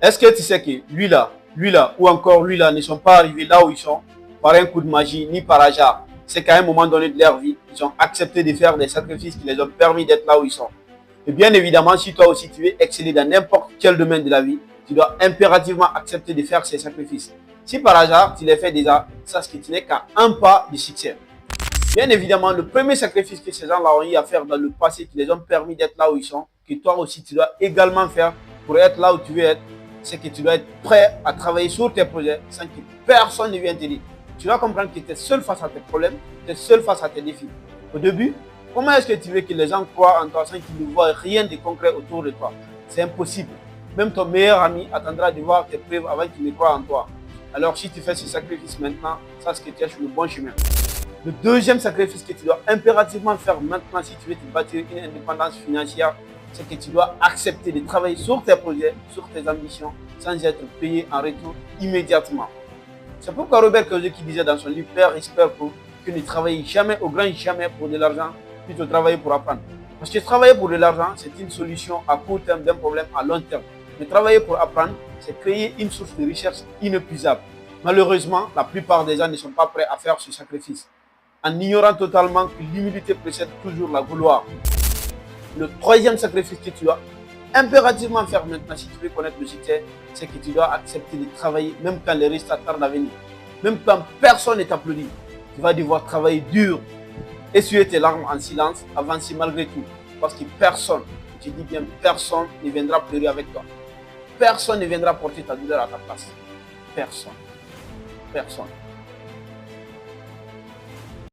Est-ce que tu sais que lui là, ou encore lui là ne sont pas arrivés là où ils sont par un coup de magie ni par hasard. C'est qu'à un moment donné de leur vie, ils ont accepté de faire des sacrifices qui les ont permis d'être là où ils sont. Et bien évidemment, si toi aussi tu veux exceller dans n'importe quel domaine de la vie, tu dois impérativement accepter de faire ces sacrifices. Si par hasard tu les fais déjà, sache que tu n'es qu'à un pas du succès. Bien évidemment, le premier sacrifice que ces gens-là ont eu à faire dans le passé, qui les ont permis d'être là où ils sont, que toi aussi tu dois également faire pour être là où tu veux être, c'est que tu dois être prêt à travailler sur tes projets sans que personne ne vienne t'aider. Tu dois comprendre que tu es seul face à tes problèmes, tu es seul face à tes défis. Au début, comment est-ce que tu veux que les gens croient en toi sans qu'ils ne voient rien de concret autour de toi? C'est impossible. Même ton meilleur ami attendra de voir tes preuves avant qu'il ne croie en toi. Alors si tu fais ce sacrifice maintenant, sache que tu es sur le bon chemin. Le deuxième sacrifice que tu dois impérativement faire maintenant si tu veux te bâtir une indépendance financière, c'est que tu dois accepter de travailler sur tes projets, sur tes ambitions, sans être payé en retour immédiatement. C'est pourquoi Robert Kiyosaki disait dans son livre Père riche, Père pauvre que ne travaillez jamais, au grand jamais, pour de l'argent, plutôt travailler pour apprendre. Parce que travailler pour de l'argent, c'est une solution à court terme d'un problème à long terme. Mais travailler pour apprendre, c'est créer une source de richesse inépuisable. Malheureusement, la plupart des gens ne sont pas prêts à faire ce sacrifice, en ignorant totalement que l'humilité précède toujours la gloire. Le troisième sacrifice que tu dois impérativement faire maintenant si tu veux connaître le succès, c'est que tu dois accepter de travailler même quand les résultats tardent à venir. Même quand personne ne t'applaudit, tu vas devoir travailler dur, essuyer tes larmes en silence, avancer malgré tout. Parce que personne, je dis bien personne, ne viendra pleurer avec toi. Personne ne viendra porter ta douleur à ta place. Personne. Personne.